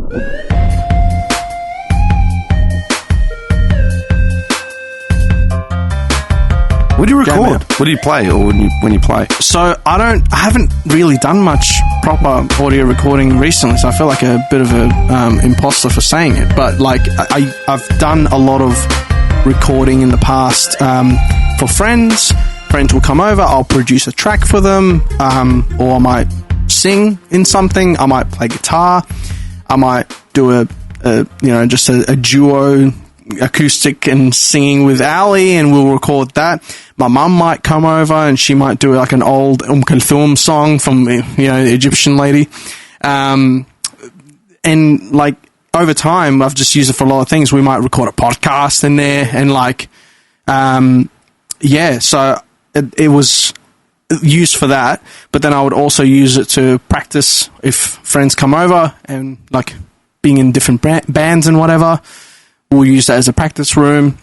What do you record? What do you play, or when you play? So I haven't really done much proper audio recording recently, so I feel like a bit of a imposter for saying it. But like I've done a lot of recording in the past for friends. Friends will come over. I'll produce a track for them, or I might sing in something. I might play guitar. I might do just a duo acoustic and singing with Ali, and we'll record that. My mum might come over and she might do like an old Kulthum song from the Egyptian lady, and like over time I've just used it for a lot of things. We might record a podcast in there, and like so it was used for that, but then I would also use it to practice if friends come over, and like being in different bands and whatever, we'll use that as a practice room.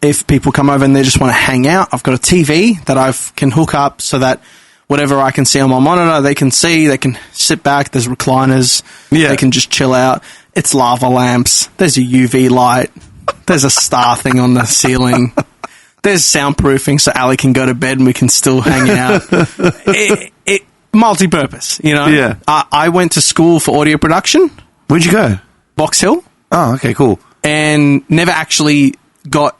If people come over and they just want to hang out, I've got a TV that I can hook up so that whatever I can see on my monitor, they can see. They can sit back. There's recliners. Yeah. They can just chill out. It's lava lamps. There's a UV light. There's a star thing on the ceiling. There's soundproofing so Ali can go to bed and we can still hang out. It multi-purpose, Yeah. I went to school for audio production. Where'd you go? Box Hill. Oh, okay, cool. And never actually got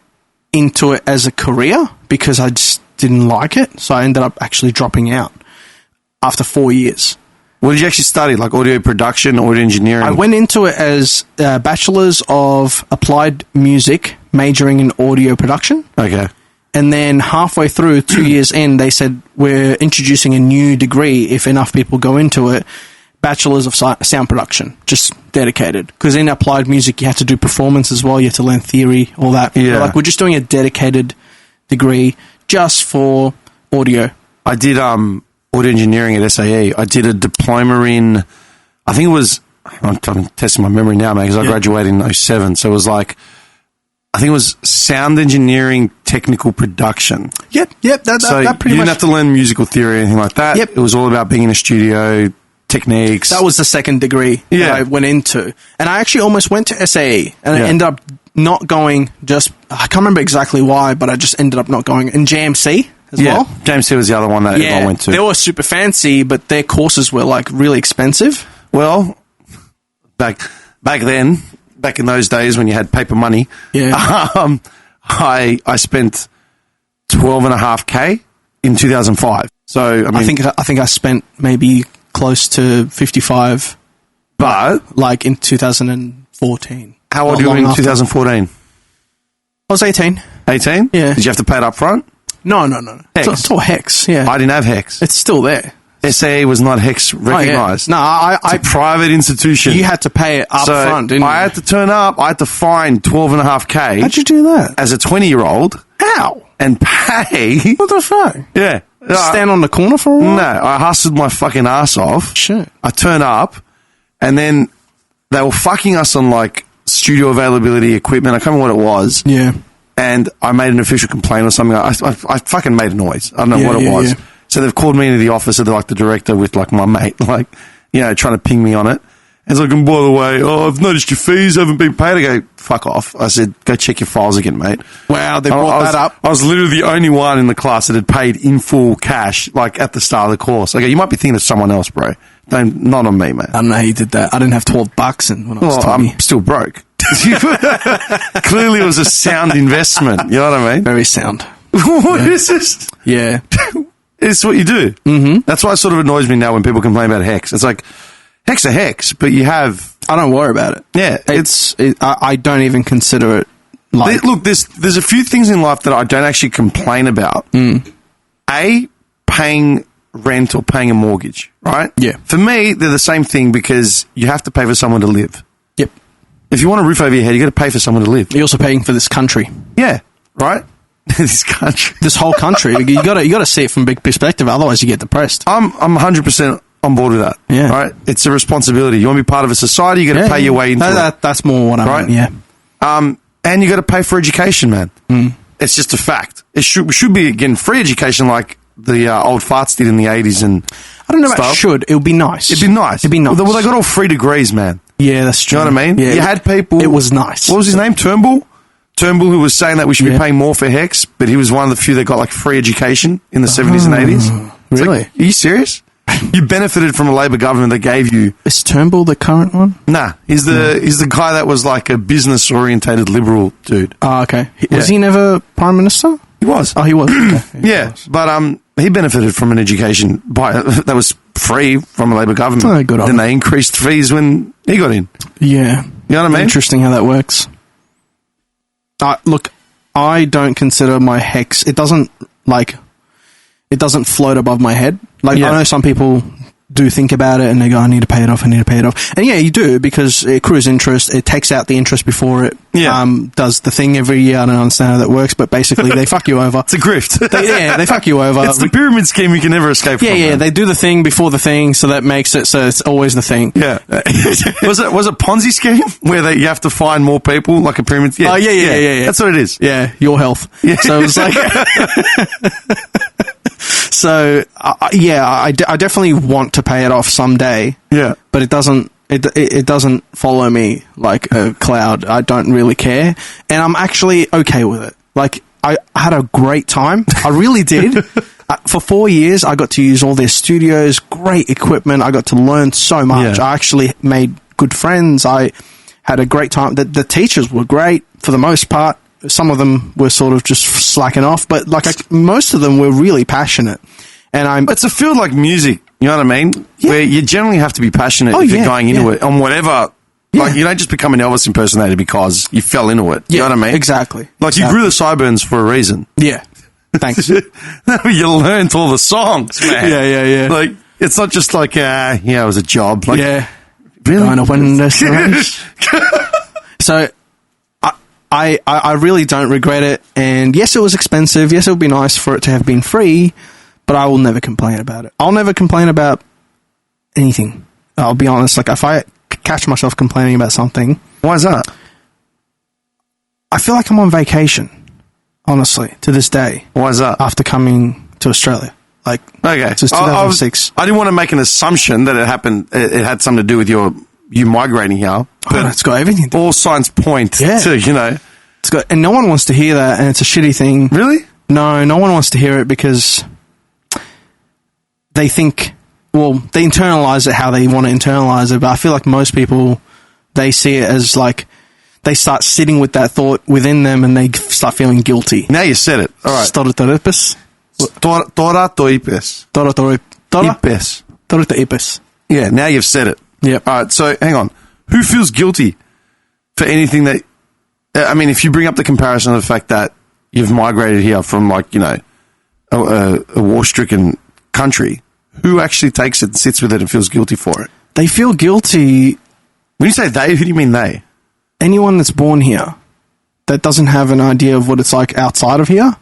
into it as a career because I just didn't like it. So I ended up actually dropping out after 4 years. What did you actually study? Like audio production, audio engineering? I went into it as a Bachelor's of Applied Music, majoring in audio production. Okay. And then halfway through, 2 years in, they said, we're introducing a new degree if enough people go into it. Bachelor's of Sound Production, just dedicated. Because in applied music, you have to do performance as well. You have to learn theory, all that. Yeah. But we're just doing a dedicated degree just for audio. I did audio engineering at SAE. I did a diploma in, I think it was, I'm testing my memory now, man, because I graduated in 2007. So it was like, I think it was sound engineering, technical production. Yep. That pretty much. You didn't have to learn musical theory or anything like that. Yep. It was all about being in a studio, techniques. That was the second degree that I went into. And I actually almost went to SAE, and I ended up not going I can't remember exactly why, but I just ended up not going. And JMC as well. JMC was the other one that I went to. They were super fancy, but their courses were like really expensive. Well, back then, back in those days when you had paper money, I spent $12,500 in 2005. So I think I spent maybe close to 55, but like in 2014. How old were you in 2014? I was 18. 18? Yeah. Did you have to pay it up front? No. Hex. It's all Hex, yeah. I didn't have Hex. It's still there. SAE was not Hex recognised. Oh, yeah. No, it's a private institution. You had to pay it up front, didn't you? I had to turn up. I had to find $12,500. How'd you do that? As a 20-year-old. How? And pay. What the fuck? Yeah. Stand on the corner for a while? No, I hustled my fucking ass off. Shit. I turn up, and then they were fucking us on like studio availability equipment. I can't remember what it was. Yeah. And I made an official complaint or something. I fucking made a noise. I don't know what it was. Yeah. So they've called me into the office of the director with like my mate, like, trying to ping me on it. And it's like, and by the way, I've noticed your fees haven't been paid. I go, fuck off. I said, go check your files again, mate. Wow, they brought that up. I was literally the only one in the class that had paid in full cash, like at the start of the course. I go, you might be thinking of someone else, bro. Not on me, mate. I don't know how you did that. I didn't have $12 when I was 20. I'm still broke. Clearly it was a sound investment. You know what I mean? Very sound. What is this? Yeah. It's what you do. Mm-hmm. That's why it sort of annoys me now when people complain about Hex. It's like, Hex a Hex, but you have... I don't worry about it. Yeah. I don't even consider it like... Look, there's a few things in life that I don't actually complain about. A, paying rent or paying a mortgage, right? Yeah. For me, they're the same thing because you have to pay for someone to live. Yep. If you want a roof over your head, you got to pay for someone to live. You're also paying for this country. Yeah, right? This country. This whole country. You got to see it from a big perspective, otherwise you get depressed. I'm 100% on board with that. Yeah. Right? It's a responsibility. You want to be part of a society, you got to pay your way into it. That's more what I mean, yeah. And you got to pay for education, man. It's just a fact. We should be getting free education like the old farts did in the 80s and I don't know about stuff. should. It would be nice. It'd be nice. Well, they got all 3 degrees, man. Yeah, that's true. You know what I mean? Yeah, you had people... It was nice. What was his name? Turnbull, who was saying that we should be paying more for HEX, but he was one of the few that got, like, free education in the 70s and 80s. Really? Like, are you serious? You benefited from a Labor government that gave you... Is Turnbull the current one? Nah, he's the guy that was, like, a business-orientated liberal dude. Oh, okay. Was he never Prime Minister? He was. Oh, he was. Okay. Yeah, was. but he benefited from an education that was free from a Labor government. Oh, good on Then him. they increased fees when he got in. Yeah. You know what I mean? Interesting how that works. Look, I don't consider my HEX... It doesn't float above my head. Like, I know some people do think about it and they go, I need to pay it off. And yeah, you do, because it accrues interest. It takes out the interest before it does the thing every year. I don't understand how that works, but basically they fuck you over. It's a grift. They fuck you over. It's the pyramid scheme you can never escape from. Yeah, they do the thing before the thing, so that makes it so it's always the thing. Yeah. Was it Ponzi scheme where you have to find more people, like a pyramid? Yeah. Yeah. That's what it is. Yeah, your health. Yeah. So it's like... So, I definitely want to pay it off someday. Yeah. But it doesn't follow me like a cloud. I don't really care. And I'm actually okay with it. Like, I had a great time. I really did. For 4 years, I got to use all their studios, great equipment. I got to learn so much. Yeah. I actually made good friends. I had a great time. The teachers were great for the most part. Some of them were sort of just slacking off, but most of them were really passionate. And it's a field like music, you know what I mean? Yeah. Where you generally have to be passionate if you're going into it on whatever. Yeah. Like, you don't just become an Elvis impersonator because you fell into it. You know what I mean? Exactly. Like, you grew the sideburns for a reason. Yeah. Thanks. You learned all the songs, man. Yeah. Like, it's not just like, it was a job. Like, really? Kind of win this race. So, I really don't regret it. And yes, it was expensive. Yes, it would be nice for it to have been free, but I will never complain about it. I'll never complain about anything. I'll be honest. Like, if I catch myself complaining about something... Why is that? I feel like I'm on vacation, honestly, to this day. Why is that? After coming to Australia. Like, okay. Since 2006. I didn't want to make an assumption that it happened. It had something to do with you migrating here. But it's got everything to do. All signs point to, It's got, and no one wants to hear that, and it's a shitty thing. Really? No one wants to hear it because they think, they internalize it how they want to internalize it, but I feel like most people, they see it as like, they start sitting with that thought within them and they start feeling guilty. Now you said it. All right. Storotoripis. Toratoipes. Yeah, now you've said it. Yep. All right, so hang on. Who feels guilty for anything that... I mean, if you bring up the comparison of the fact that you've migrated here from, like, a war-stricken country, who actually takes it and sits with it and feels guilty for it? They feel guilty... When you say they, who do you mean they? Anyone that's born here that doesn't have an idea of what it's like outside of here,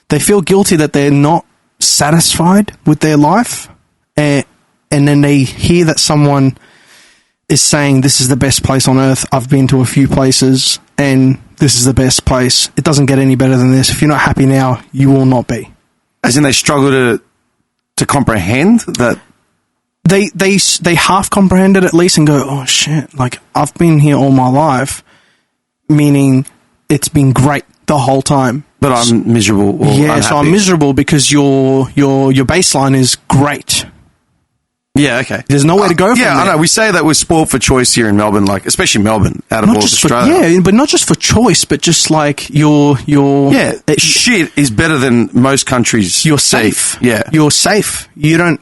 they feel guilty that they're not satisfied with their life, and then they hear that someone is saying, this is the best place on earth. I've been to a few places, and this is the best place. It doesn't get any better than this. If you're not happy now, you will not be. As in they struggle to comprehend that? They half comprehend it at least and go, oh shit, like, I've been here all my life, meaning it's been great the whole time. But I'm miserable or unhappy. So I'm miserable because your baseline is great. Yeah, okay. There's nowhere to go from there. Yeah, I know. We say that we're spoiled for choice here in Melbourne, like, especially Melbourne, out of all of Australia. But not just for choice, but just like your shit is better than most countries. You're safe. Yeah. You're safe. You don't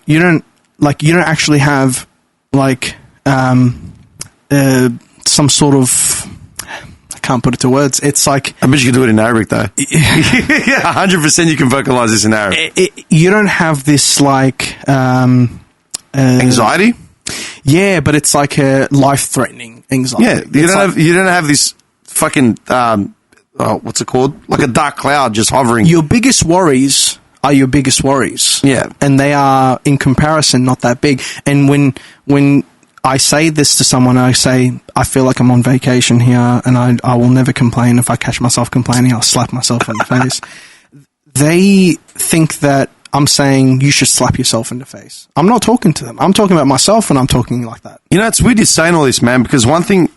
actually have like some sort of, I can't put it to words. It's like, I bet you can do it in Arabic though. Yeah, 100% you can vocalize this in Arabic. You don't have this like anxiety. Yeah, but it's like a life-threatening anxiety. Yeah, you don't have this fucking what's it called? Like a dark cloud just hovering. Your biggest worries are your biggest worries. Yeah, and they are in comparison not that big. And when I say this to someone, I say I feel like I'm on vacation here, and I will never complain. If I catch myself complaining, I'll slap myself in the face. They think that I'm saying you should slap yourself in the face. I'm not talking to them. I'm talking about myself when I'm talking like that. You know, it's weird you're saying all this, man, because one thing,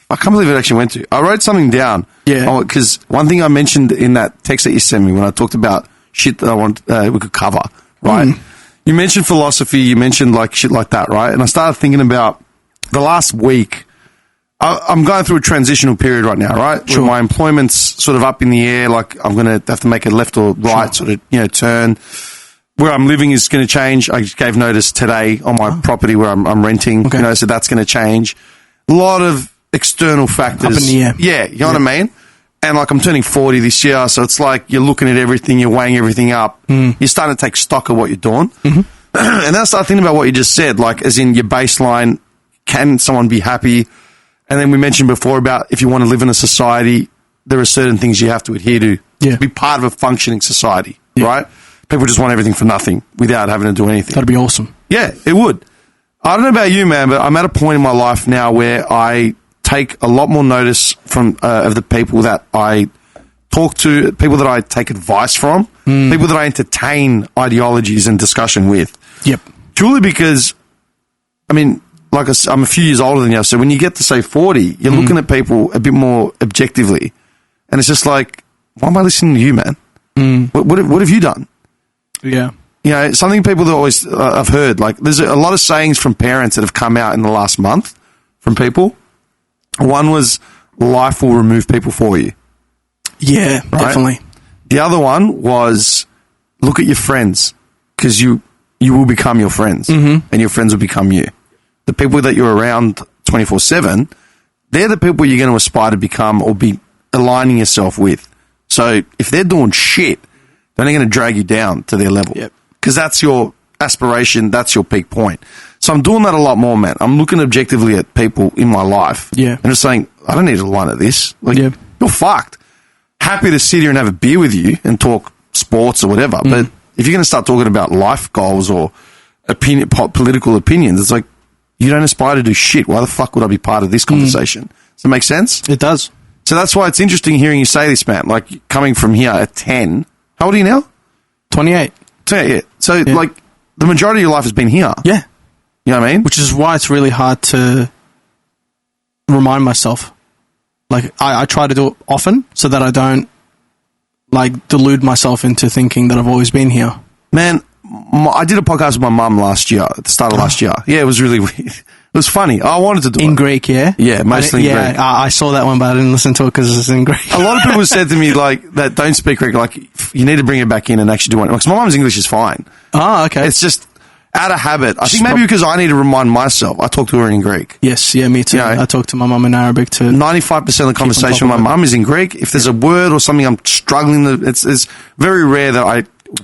I can't believe it actually went to. I wrote something down. Yeah. Because one thing I mentioned in that text that you sent me when I talked about shit that I want we could cover, right? You mentioned philosophy, you mentioned like shit like that, right? And I started thinking about the last week. I'm going through a transitional period right now, right? Sure. Where my employment's sort of up in the air, like I'm going to have to make a left or right sort of, turn. Where I'm living is going to change. I just gave notice today on my property where I'm renting, Okay. So that's going to change. A lot of external factors. Up in the air. Yeah, you know what I mean? And like I'm turning 40 this year, so it's like you're looking at everything, you're weighing everything up. You're starting to take stock of what you're doing. And then I started thinking about what you just said, like as in your baseline, can someone be happy? And then we mentioned before about if you want to live in a society, there are certain things you have to adhere to be part of a functioning society, right? People just want everything for nothing without having to do anything. That'd be awesome. Yeah, it would. I don't know about you, man, but I'm at a point in my life now where I take a lot more notice from of the people that I talk to, people that I take advice from, people that I entertain ideologies and discussion with. Yep. Purely because, I mean, like I'm a few years older than you, so when you get to say 40, you're looking at people a bit more objectively, and it's just like, why am I listening to you, man? What have you done? Yeah. Something people that always I've heard, like there's a lot of sayings from parents that have come out in the last month from people. One was, life will remove people for you. Yeah, right? definitely. The other one was, look at your friends, because you will become your friends, and your friends will become you. The people that you're around 24/7, they're the people you're going to aspire to become or be aligning yourself with. So if they're doing shit, then they're going to drag you down to their level. Yep. Because that's your aspiration, that's your peak point. So I'm doing that a lot more, man. I'm looking objectively at people in my life. Yeah. And just saying, I don't need to line at this. Like, Yeah. you're fucked. Happy to sit here and have a beer with you and talk sports or whatever. But if you're going to start talking about life goals or political opinions, it's like, you don't aspire to do shit. Why the fuck would I be part of this conversation? Does that make sense? It does. So that's why it's interesting hearing you say this, man. Like, coming from here at 10. How old are you now? 28. Yeah. So, like, the majority of your life has been here. Yeah. You know what I mean? Which is why it's really hard to remind myself. Like, I try to do it often so that I don't, like, delude myself into thinking that I've always been here. Man, I did a podcast with my mum last year, at the start of last year. Yeah, it was really weird. It was funny. I wanted to do it. In Greek, yeah? Yeah, mostly in Greek. I saw that one, but I didn't listen to it because it's in Greek. A lot of people said to me, like, that don't speak Greek, like, you need to bring it back in and actually do it. Because my mum's English is fine. Oh, okay. It's just out of habit. I think maybe because I need to remind myself. I talk to her in Greek. Yes, yeah, me too. Yeah. I talk to my mum in Arabic too. 95% of the conversation with my mum is in Greek. If there's a word or something I'm struggling to, it's very rare that I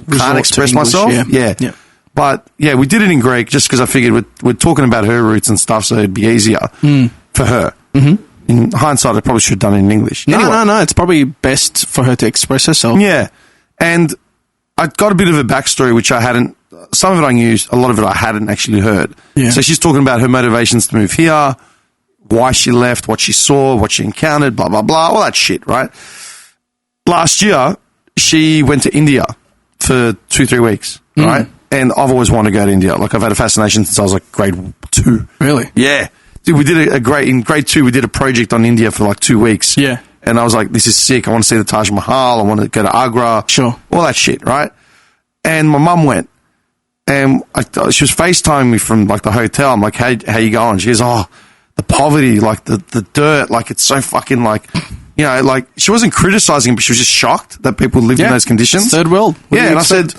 can't express myself. Yeah. But yeah, we did it in Greek just because I figured we're talking about her roots and stuff, so it'd be easier for her. In hindsight, I probably should have done it in English. No. It's probably best for her to express herself. Yeah. And I got a bit of a backstory, which I hadn't, some of it I knew, a lot of it I hadn't actually heard. Yeah. So she's talking about her motivations to move here, why she left, what she saw, what she encountered, blah, blah, blah, all that shit, right? Last year, she went to India for 2-3 weeks, right? And I've always wanted to go to India. Like, I've had a fascination since I was like grade 2. Really? Yeah. Dude, we did in grade 2, we did a project on India for like 2 weeks. Yeah. And I was like, this is sick. I want to see the Taj Mahal. I want to go to Agra. Sure. All that shit, right? And my mum went. And she was FaceTiming me from like the hotel. I'm like, how you going? She goes, oh, the poverty, like the dirt, like it's so fucking like, you know, like she wasn't criticizing, but she was just shocked that people lived in those conditions. It's third world. Yeah. And I said,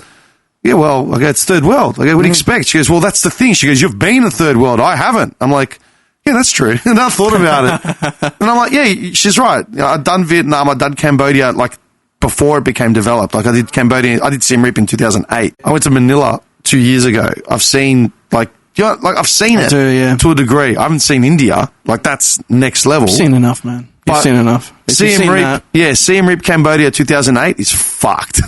yeah, well, okay, it's third world. Like, what do you expect? She goes, well, that's the thing. She goes, you've been a third world. I haven't. I'm like, yeah, that's true. And I thought about it. And I'm like, yeah, she's right. You know, I'd done Vietnam, I'd done Cambodia, like, before it became developed. Like, I did Cambodia, I did Siem Reap in 2008. I went to Manila 2 years ago. I've seen, like, you know, like, I've seen it to a degree. I haven't seen India. Like, that's next level. You've seen enough, man. You've seen enough. Siem Reap, Siem Reap, Cambodia 2008 is fucked.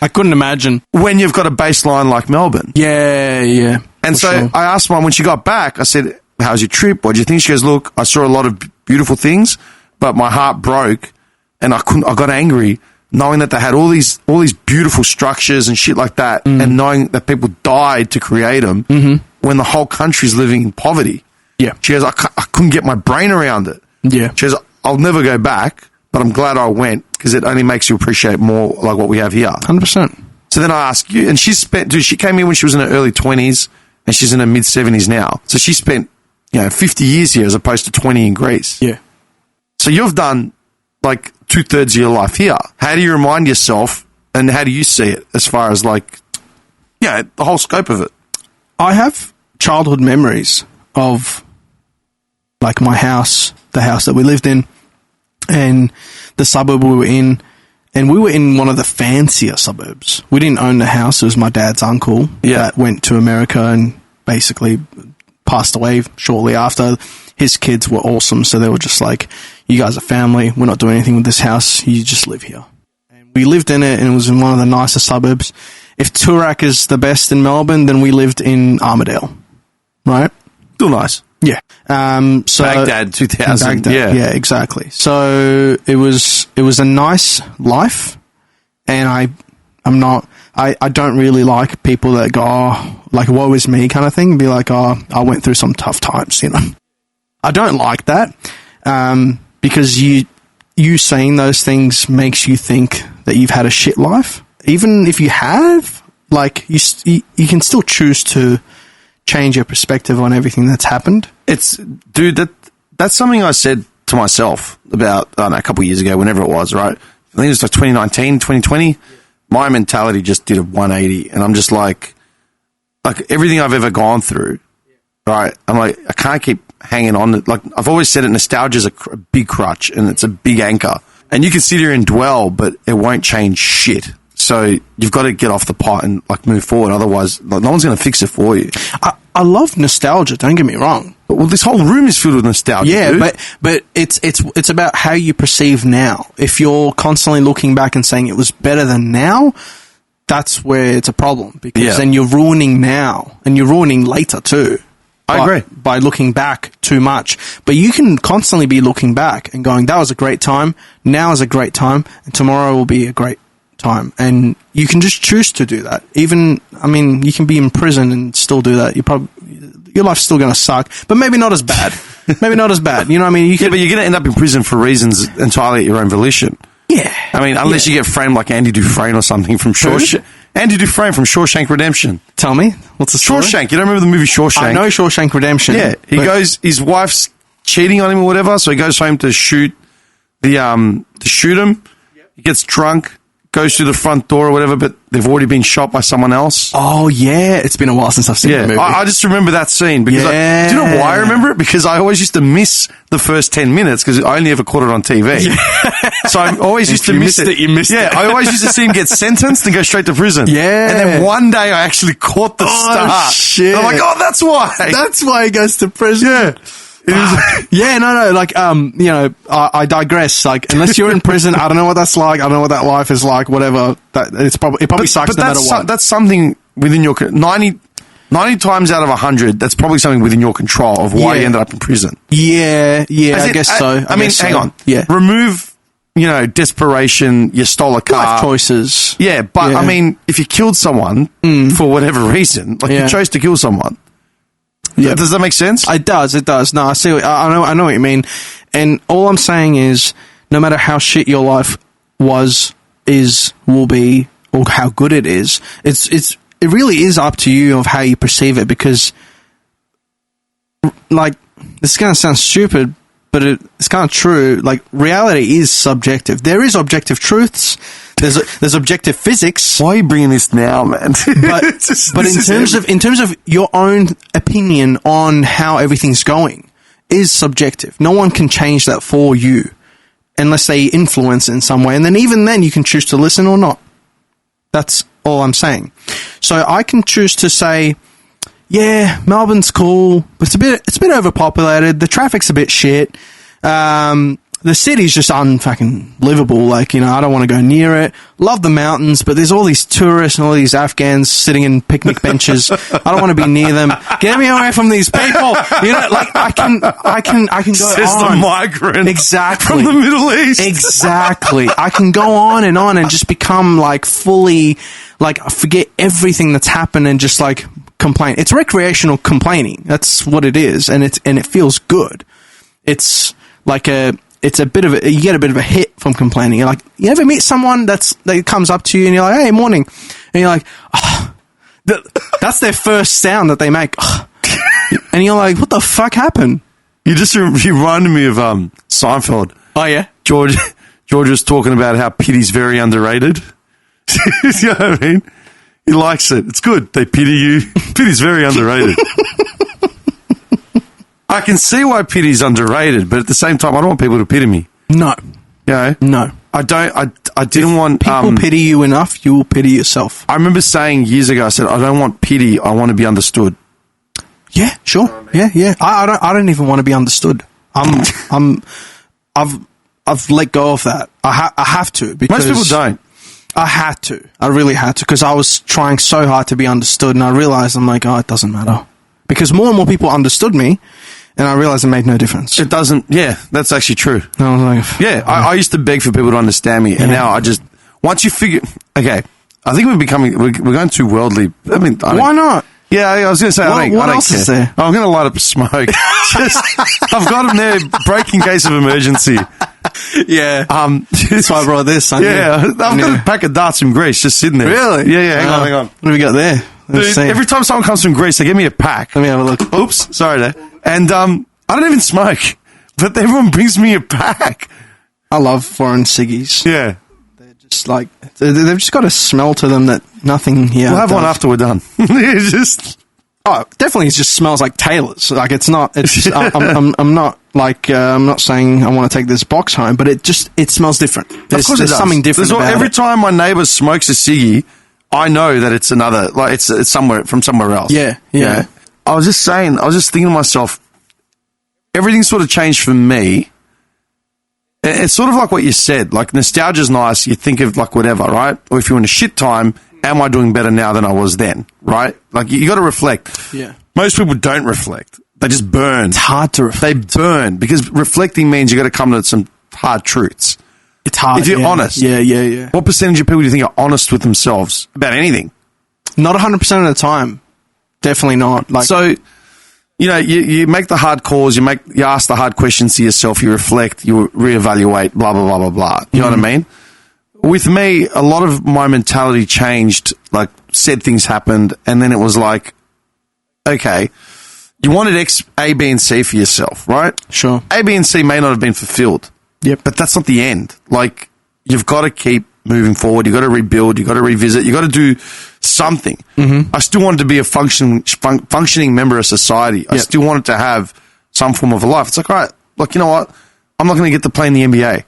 I couldn't imagine. When you've got a baseline like Melbourne. Yeah. And so I asked Mum when she got back, I said, how's your trip? What do you think? She goes, look, I saw a lot of beautiful things, but my heart broke and I got angry knowing that they had all these beautiful structures and shit like that, and knowing that people died to create them when the whole country's living in poverty. Yeah. She goes, I couldn't get my brain around it. Yeah. She goes, I'll never go back, but I'm glad I went because it only makes you appreciate more like what we have here. 100%. So then I ask you, and she came here when she was in her early 20s and she's in her mid 70s now. So she spent, 50 years here as opposed to 20 in Greece. Yeah. So you've done like 2/3 of your life here. How do you remind yourself and how do you see it as far as like, the whole scope of it? I have childhood memories of like my house, the house that we lived in, and the suburb we were in. And we were in one of the fancier suburbs. We didn't own the house. It was my dad's uncle that went to America and basically passed away shortly after. His kids were awesome, so they were just like, you guys are family. We're not doing anything with this house. You just live here. And we lived in it, and it was in one of the nicer suburbs. If Toorak is the best in Melbourne, then we lived in Armadale, right? Still nice. Yeah. So Baghdad 2000. Baghdad, yeah, exactly. So it was a nice life, and I don't really like people that go, like, woe is me kind of thing, and be like, I went through some tough times, I don't like that, because you saying those things makes you think that you've had a shit life. Even if you have, like, you can still choose to change your perspective on everything that's happened. That's something I said to myself about, I don't know, a couple of years ago, whenever it was, right? I think it was like 2019, 2020. My mentality just did a 180, and I'm just like everything I've ever gone through, right? I'm like, I can't keep hanging on. Like, I've always said it, nostalgia is a big crutch, and it's a big anchor. And you can sit here and dwell, but it won't change shit. So you've got to get off the pot and like move forward. Otherwise, no one's going to fix it for you. I love nostalgia. Don't get me wrong. Well, this whole room is filled with nostalgia. Yeah, dude. but it's about how you perceive now. If you're constantly looking back and saying it was better than now, that's where it's a problem, because then you're ruining now and you're ruining later too. I agree. By looking back too much. But you can constantly be looking back and going, that was a great time, now is a great time, and tomorrow will be a great time. And you can just choose to do that. Even, you can be in prison and still do that. Your life's still going to suck, but maybe not as bad. Maybe not as bad. You know what I mean? But you're going to end up in prison for reasons entirely at your own volition. Yeah. Unless you get framed like Andy Dufresne or something from Shawshank. Andy Dufresne from Shawshank Redemption. Tell me, what's the story? Shawshank. You don't remember the movie Shawshank? I know Shawshank Redemption. Yeah. His wife's cheating on him or whatever, so he goes home to shoot him. He gets drunk, goes through the front door or whatever, but they've already been shot by someone else. Oh, yeah. It's been a while since I've seen the movie. I just remember that scene because do you know why I remember it? Because I always used to miss the first 10 minutes because I only ever caught it on TV. Yeah. So I always used to miss it. You missed it. I always used to see him get sentenced and go straight to prison. Yeah. And then one day I actually caught the start. Oh, shit. And I'm like, that's why. That's why he goes to prison. Yeah. I digress. Like, unless you're in prison, I don't know what that's like. I don't know what that life is like. Whatever. It probably sucks no matter what. That's something within your 90 times out of 100. That's probably something within your control of why you ended up in prison. Yeah. I guess so. Hang on. Yeah. Remove, desperation. You stole a car. Life choices. Yeah, but if you killed someone for whatever reason, you chose to kill someone. Yeah. Does that make sense? It does. No, I see. I know what you mean. And all I'm saying is, no matter how shit your life will be, or how good it is, it really is up to you of how you perceive it. Because, like, this is going to sound stupid, but it's kind of true. Like, reality is subjective. There is objective truths. There's objective physics. Why are you bringing this now, man? But in terms of your own opinion on how everything's going is subjective. No one can change that for you unless they influence it in some way. And then even then you can choose to listen or not. That's all I'm saying. So I can choose to say, yeah, Melbourne's cool, but it's a bit overpopulated. The traffic's a bit shit. the city's just unfucking livable. Like, you know, I don't want to go near it. Love the mountains, but there's all these tourists and all these Afghans sitting in picnic benches. I don't want to be near them. Get me away from these people. You know, like I can go Says on. the migrant. Exactly. From the Middle East. Exactly. I can go on and just become like fully, like, forget everything that's happened and just like complain. It's recreational complaining. That's what it is. And it feels good. It's like it's a bit of you get a bit of a hit from complaining. You're like, you ever meet someone that comes up to you and you're like, hey, morning. And you're like, oh, that's their first sound that they make. Oh. And you're like, what the fuck happened? You reminded me of Seinfeld. Oh, yeah? George was talking about how pity's very underrated. You know what I mean? He likes it. It's good. They pity you. Pity's very underrated. I can see why pity's underrated, but at the same time, I don't want people to pity me. No. You know? No. I don't. I didn't want... People pity you enough, you will pity yourself. I remember saying years ago, I said, I don't want pity, I want to be understood. Yeah, sure. You know what I mean? Yeah. I don't even want to be understood. I've let go of that. I have to, because... Most people don't. I had to. I really had to, because I was trying so hard to be understood, and I realized, I'm like, oh, it doesn't matter. Because more and more people understood me, and I realized it made no difference. It doesn't. Yeah, that's actually true. I was like, yeah, I used to beg for people to understand me, and now I just... Once you figure... Okay, I think we're going too worldly. I mean... Why not? Yeah, I was going to say, I don't else care. Is there? I'm going to light up a smoke. I've got them there, break in case of emergency. Yeah. That's why I brought this. Yeah, I've got a pack of darts from Greece just sitting there. Really? Yeah, hang on. What have we got there? Dude, every time someone comes from Greece, they give me a pack. Let me have a look. Oops, sorry there. And I don't even smoke, but everyone brings me a pack. I love foreign ciggies. Yeah. They're just like, they've just got a smell to them that nothing here We'll have one after we're done. It's just... Oh, definitely it just smells like Taylor's. Like, it's not, it's just, I'm not like, I'm not saying I want to take this box home, but it smells different. There's something different about every it. time my neighbour smokes a ciggy, I know that it's another, like it's somewhere from somewhere else. Yeah. I was just thinking to myself, everything sort of changed for me. It's sort of like what you said, like nostalgia's nice, you think of like whatever, right? Or if you're in a shit time, am I doing better now than I was then, right? Like you got to reflect. Yeah. Most people don't reflect. They just burn. It's hard to reflect. They burn because reflecting means you got to come to some hard truths. It's hard. If you're honest. Yeah. What percentage of people do you think are honest with themselves about anything? Not 100% of the time. Definitely not. Like, so, you know, you make the hard calls, you ask the hard questions to yourself, you reflect, you reevaluate, blah, blah, blah, blah, blah. You know what I mean? With me, a lot of my mentality changed, like said things happened, and then it was like, okay, you wanted X, A, B, and C for yourself, right? Sure. A, B, and C may not have been fulfilled. Yep. But that's not the end. Like, you've got to keep moving forward. You've got to rebuild. You've got to revisit. You've got to do something. Mm-hmm. I still wanted to be a functioning member of society. Yep. I still wanted to have some form of a life. It's like, all right, look, you know what? I'm not going to get to play in the NBA.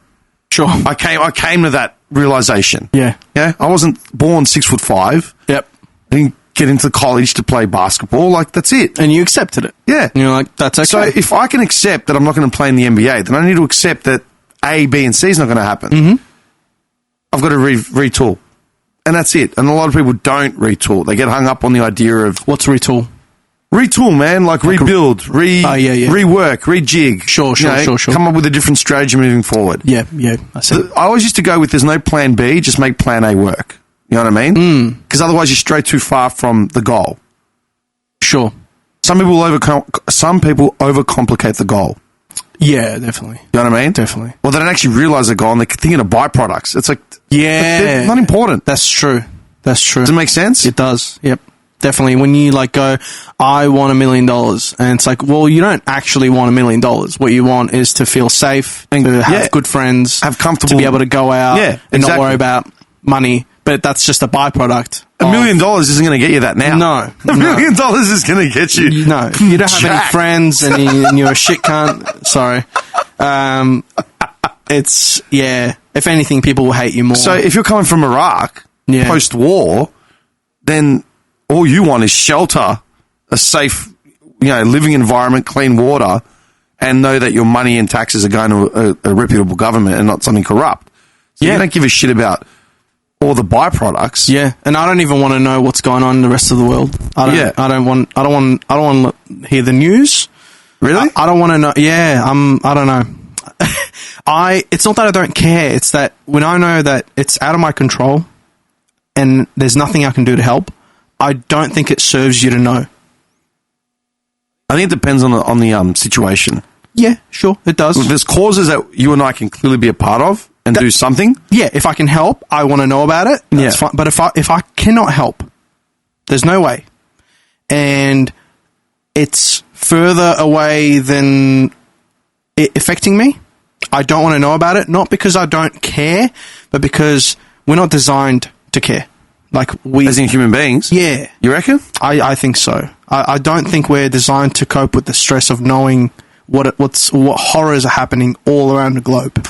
Sure. I came to that realization. Yeah. Yeah. I wasn't born 6'5". Yep. I didn't get into college to play basketball. Like, that's it. And you accepted it. Yeah. And you're like, that's okay. So if I can accept that I'm not going to play in the NBA, then I need to accept that A, B, and C is not going to happen. Mm-hmm. I've got to retool. And that's it. And a lot of people don't retool. They get hung up on the idea of... What's retool? Retool, man. Like rebuild, rework, rejig. Sure. Come up with a different strategy moving forward. Yeah. I see. I always used to go with there's no plan B, just make plan A work. You know what I mean? Because otherwise you stray too far from the goal. Sure. Some people overcomplicate the goal. Yeah, definitely. You know what I mean? Definitely. Well, they don't actually realize the goal and they're thinking of byproducts. It's like, they're not important. That's true. Does it make sense? It does. Yep. Definitely. When you like go, I want $1 million, and it's like, well, you don't actually want $1 million. What you want is to feel safe, and to have good friends, have comfortable, to be able to go out, and not worry about money. But that's just a byproduct. $1 million isn't going to get you that now. No. $1 million is going to get you. No. If you don't have any friends and you're a shit cunt, sorry. It's, if anything, people will hate you more. So if you're coming from Iraq, post-war, then all you want is shelter, a safe, living environment, clean water, and know that your money and taxes are going to a reputable government and not something corrupt. So you don't give a shit about all the byproducts. Yeah, and I don't even want to know what's going on in the rest of the world. I don't want to hear the news. Really? I don't want to know. Yeah, I don't know. It's not that I don't care. It's that when I know that it's out of my control and there's nothing I can do to help, I don't think it serves you to know. I think it depends on the situation. Yeah, sure, it does. There's causes that you and I can clearly be a part of and do something. Yeah, if I can help, I want to know about it. That's fine. But if I cannot help, there's no way. And it's further away than it affecting me, I don't want to know about it. Not because I don't care, but because we're not designed to care. Like we, as in human beings. Yeah, you reckon? I think so. I don't think we're designed to cope with the stress of knowing what horrors are happening all around the globe.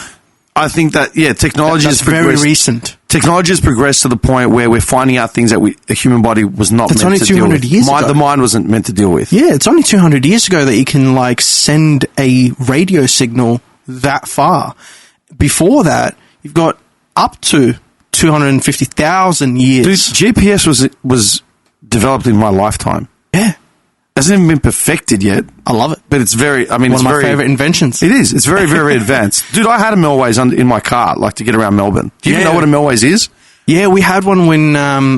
I think that technology is very recent. Technology has progressed to the point where we're finding out things that the human body was not meant to deal with. Years ago. The mind wasn't meant to deal with. Yeah, it's only 200 years ago that you can send a radio signal that far. Before that, you've got up to 250,000 years. Dude, GPS was developed in my lifetime. Yeah. Hasn't even been perfected yet. I love it. But it's very, one of my favourite inventions. It is. It's very, very advanced. Dude, I had a Melways in my car, to get around Melbourne. Do you even know what a Melways is? Yeah, we had one when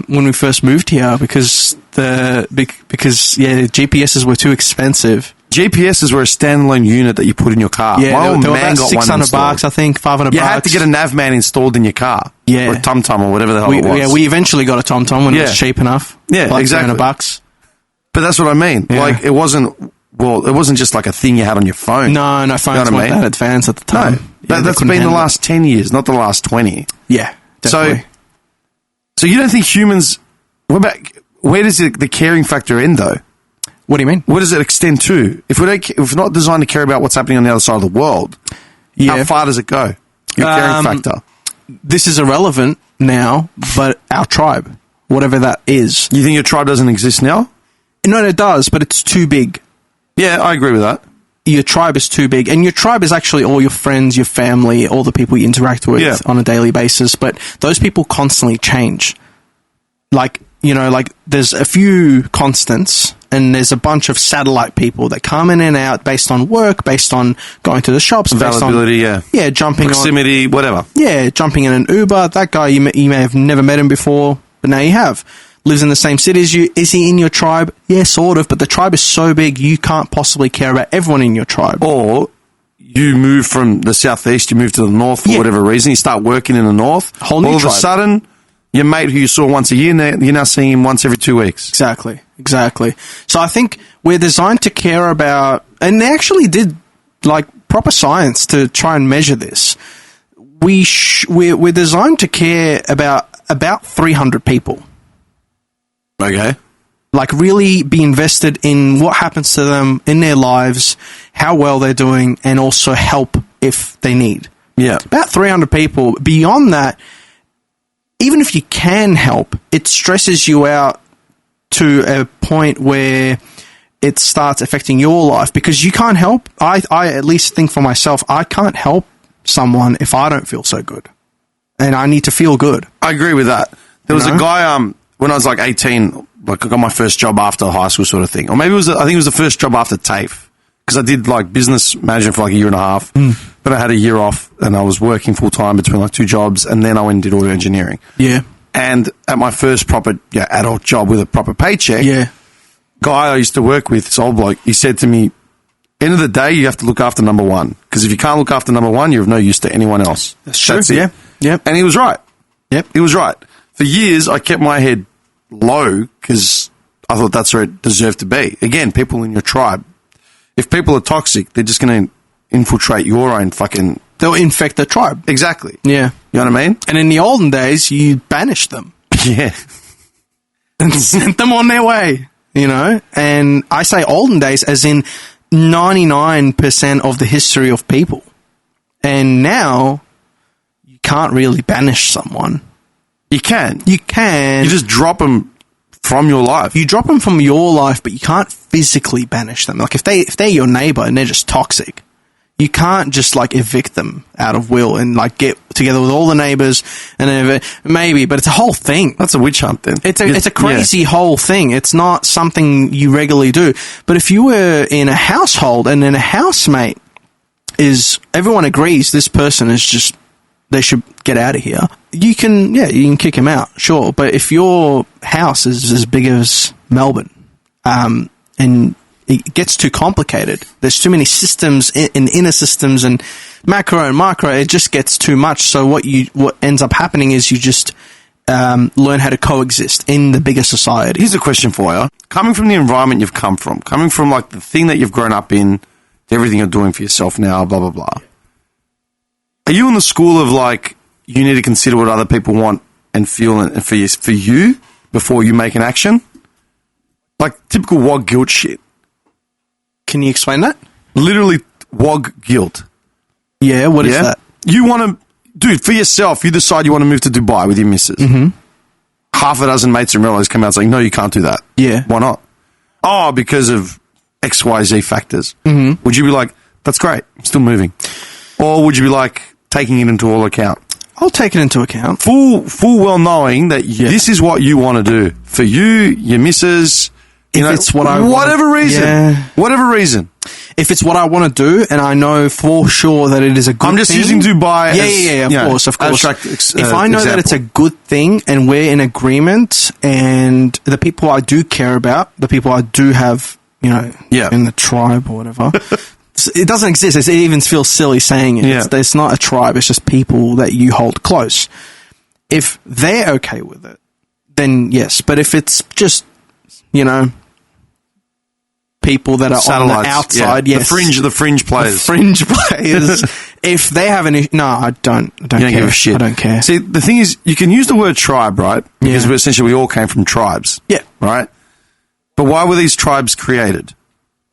we first moved here because GPSs were too expensive. GPSs were a standalone unit that you put in your car. Yeah, my old they were man about got one installed. $600, I think, $500. You had to get a Navman installed in your car. Yeah. Or a TomTom or whatever the hell it was. Yeah, we eventually got a TomTom when it was cheap enough. Yeah, exactly. $300. But that's what I mean. Yeah. It wasn't just a thing you had on your phone. No, phones weren't that advanced at the time. No, that's been the last 10 years, not the last 20. Yeah, definitely. So you don't think humans... Where does the caring factor end, though? What do you mean? What does it extend to? If we're not designed to care about what's happening on the other side of the world, how far does it go? Your caring factor. This is irrelevant now, but our tribe, whatever that is. You think your tribe doesn't exist now? No, it does, but it's too big. Yeah, I agree with that. Your tribe is too big. And your tribe is actually all your friends, your family, all the people you interact with on a daily basis. But those people constantly change. There's a few constants and there's a bunch of satellite people that come in and out based on work, based on going to the shops. Availability, jumping proximity, whatever. Yeah, jumping in an Uber. That guy, you may have never met him before, but now you have. Lives in the same city as you. Is he in your tribe? Yeah, sort of, but the tribe is so big you can't possibly care about everyone in your tribe. Or you move from the southeast, you move to the north for whatever reason, you start working in the north. Whole new tribe. All of a sudden, your mate who you saw once a year, you're now seeing him once every 2 weeks. Exactly. So I think we're designed to care about, and they actually did proper science to try and measure this. We're designed to care about 300 people. Okay. Really be invested in what happens to them in their lives, how well they're doing, and also help if they need. Yeah. About 300 people. Beyond that, even if you can help, it stresses you out to a point where it starts affecting your life because you can't help. I at least think for myself, I can't help someone if I don't feel so good. And I need to feel good. I agree with that. There was a guy, when I was 18, I got my first job after high school sort of thing. Or maybe I think it was the first job after TAFE. Because I did business management for a year and a half. But I had a year off and I was working full time between two jobs. And then I went and did audio engineering. Yeah. And at my first proper adult job with a proper paycheck, guy I used to work with, this old bloke, he said to me, end of the day, you have to look after number one. Because if you can't look after number one, you're of no use to anyone else. That's true. That's it. Yeah. Yep. And he was right. Yep. He was right. For years, I kept my head low because I thought that's where it deserved to be. Again, people in your tribe. If people are toxic, they're just going to infiltrate your own fucking... They'll infect the tribe. Exactly. Yeah. You know what I mean? And in the olden days, you banished them. Yeah. And sent them on their way, And I say olden days as in 99% of the history of people. And now, you can't really banish someone. You can. You can. You just drop them from your life. You drop them from your life, but you can't physically banish them. Like if they're your neighbor and they're just toxic, you can't just like evict them out of will and like get together with all the neighbors and then maybe, but it's a whole thing. That's a witch hunt then. It's a crazy whole thing. It's not something you regularly do. But if you were in a household and then a housemate everyone agrees this person is just, they should get out of here, you can kick him out, sure. But if your house is as big as Melbourne, and it gets too complicated, there's too many systems in inner systems and macro and micro, it just gets too much. So what ends up happening is you just learn how to coexist in the bigger society. Here's a question for you. Coming from the environment you've come from, coming from like the thing that you've grown up in, to everything you're doing for yourself now, blah, blah, blah. Are you in the school of like, you need to consider what other people want and feel and for you before you make an action? Like typical WOG guilt shit. Can you explain that? Literally WOG guilt. Yeah, what is that? You want to, dude, for yourself, you decide you want to move to Dubai with your missus. Mm-hmm. Half a dozen mates and relatives come out saying, no, you can't do that. Yeah. Why not? Oh, because of XYZ factors. Mm-hmm. Would you be like, that's great, I'm still moving? Or would you be like, taking it into all account? I'll take it into account. Full well knowing that this is what you want to do. For you, your missus, it's what I whatever reason. If it's what I want to do and I know for sure that it is a good thing. I'm just using Dubai as, of course. If I know example. that it's a good thing and we're in agreement and the people I do care about, the people I do have, in the tribe or whatever, it doesn't exist. It even feels silly saying it. Yeah. It's not a tribe. It's just people that you hold close. If they're okay with it, then yes. But if it's just, people that are satellites, on the outside, yes. The fringe players. The fringe players. If they have an issue, no, I don't care. Give a shit. I don't care. See, the thing is, you can use the word tribe, right? Because we all came from tribes. Yeah. Right? But why were these tribes created?